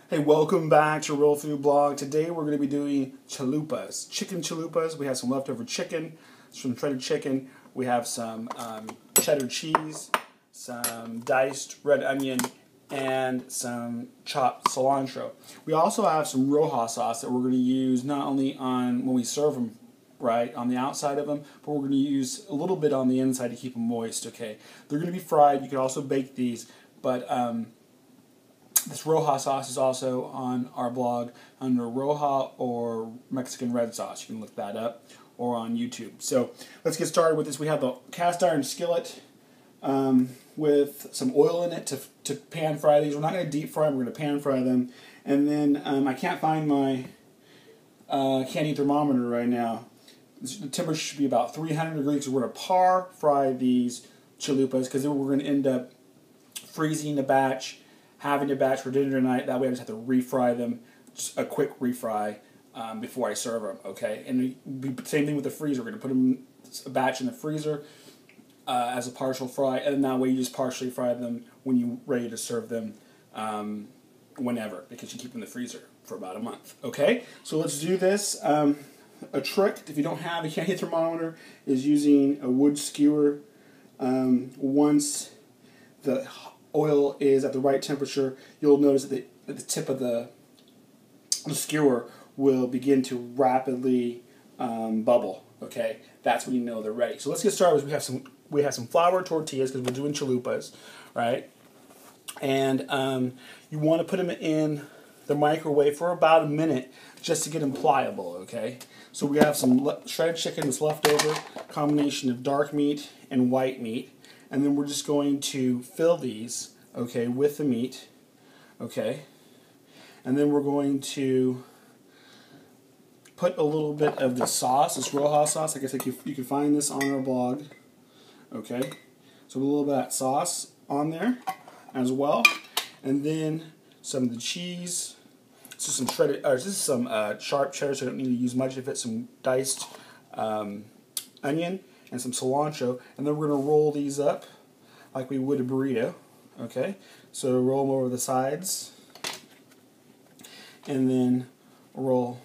Hey, welcome back to Real Food Blog. Today we're going to be doing chalupas, chicken chalupas. We have some leftover chicken, some shredded chicken. We have some cheddar cheese, some diced red onion, and some chopped cilantro. We also have some Roja sauce that we're going to use not only on when we serve them, right, on the outside of them, but we're going to use a little bit on the inside to keep them moist, okay? They're going to be fried. You can also bake these, but this Roja sauce is also on our blog under Roja or Mexican red sauce. You can look that up, or on YouTube. So let's get started with this. We have a cast iron skillet with some oil in it to pan fry these. We're not going to deep fry them, we're going to pan fry them. And then I can't find my candy thermometer right now. The temperature should be about 300 degrees. So we're going to par fry these chalupas because then we're going to end up freezing a batch, having a batch for dinner tonight. That way I just have to refry them, just a quick refry before I serve them, okay? And same thing with the freezer. We're going to put them a batch in the freezer as a partial fry, and that way you just partially fry them when you're ready to serve them whenever, because you keep them in the freezer for about a month, okay? So let's do this. A trick, if you don't have a candy thermometer, is using a wood skewer. Once the oil is at the right temperature, you'll notice that the tip of the skewer will begin to rapidly bubble. Okay, that's when you know they're ready. So let's get started. We have some flour tortillas because we're doing chalupas, right? And you want to put them in the microwave for about a minute just to get them pliable. Okay, so we have some shredded chicken that's left over, combination of dark meat and white meat. And then we're just going to fill these, okay, with the meat, okay? And then we're going to put a little bit of the sauce, this Roja sauce. Like I said, you can find this on our blog, okay? So a little bit of that sauce on there as well. And then some of the cheese. This is some shredded, or this is some sharp cheddar, so I don't need to use much of it. Some diced onion and some cilantro, and then we're going to roll these up like we would a burrito, okay? So roll them over the sides, and then roll,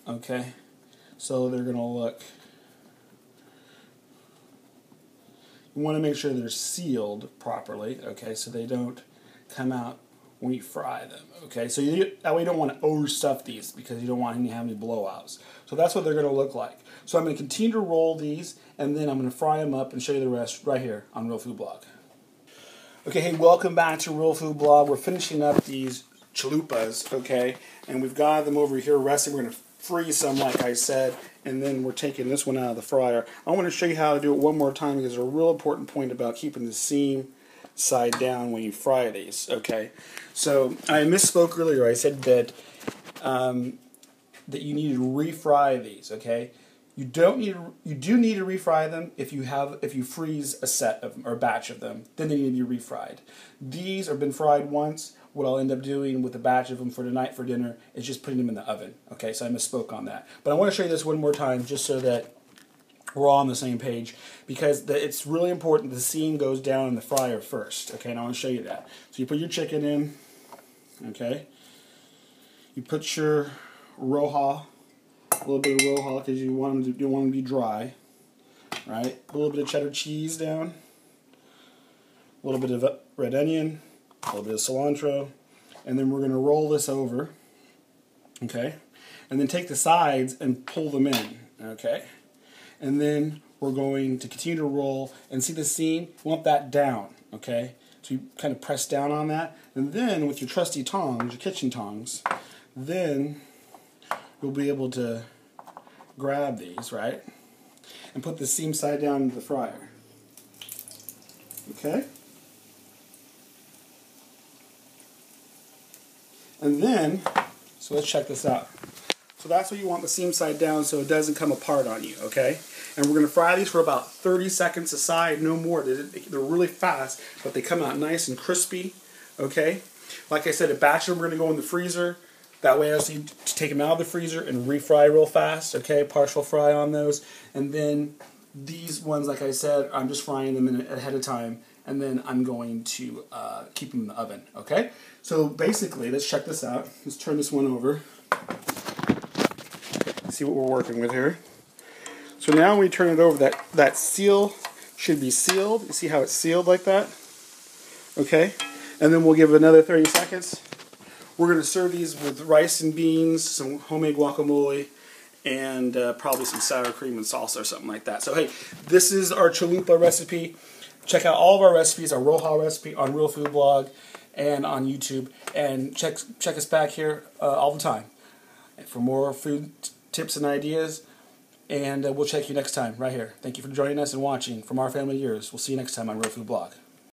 okay? So they're going to look, you want to make sure they're sealed properly, okay, so they don't come out when you fry them, okay? So that way you don't want to overstuff these because you don't want to have any blowouts. So that's what they're going to look like. So I'm going to continue to roll these, and then I'm going to fry them up and show you the rest right here on Real Food Blog. Okay, hey, welcome back to Real Food Blog. We're finishing up these chalupas, okay? And we've got them over here resting. We're going to freeze some, like I said, and then we're taking this one out of the fryer. I want to show you how to do it one more time because there's a real important point about keeping the seam side down when you fry these, okay? So I misspoke earlier. I said that that you need to refry these, okay? You do need to refry them if you freeze a set of them or a batch of them. Then they need to be refried. These have been fried once. What I'll end up doing with a batch of them for tonight for dinner is just putting them in the oven. Okay, so I misspoke on that. But I want to show you this one more time just so that we're all on the same page, because it's really important the seam goes down in the fryer first. Okay, and I want to show you that. So you put your chicken in. Okay. You put your Roja, a little bit of Roja because you want them to be dry, right? A little bit of cheddar cheese down, a little bit of red onion, a little bit of cilantro, and then we're going to roll this over, okay? And then take the sides and pull them in, okay? And then we're going to continue to roll and see the seam. We want that down, okay? So you kind of press down on that, and then with your trusty tongs, your kitchen tongs, then you'll be able to grab these, right, and put the seam side down into the fryer. Okay? And then, so let's check this out. So that's what you want the seam side down so it doesn't come apart on you, okay? And we're going to fry these for about 30 seconds a side, no more. They're really fast, but they come out nice and crispy, okay? Like I said, a batch of them we're going to go in the freezer. That way I just need to take them out of the freezer and refry real fast, okay? Partial fry on those. And then these ones, like I said, I'm just frying them ahead of time and then I'm going to keep them in the oven, okay? So basically, let's check this out. Let's turn this one over. See what we're working with here. So now when we turn it over, that seal should be sealed. You see how it's sealed like that? Okay? And then we'll give it another 30 seconds. We're going to serve these with rice and beans, some homemade guacamole, and probably some sour cream and salsa or something like that. So hey, this is our chalupa recipe. Check out all of our recipes, our Roja recipe on Real Food Blog and on YouTube. And check us back here all the time for more food tips and ideas. And we'll check you next time right here. Thank you for joining us and watching From Our Family to Yours. We'll see you next time on Real Food Blog.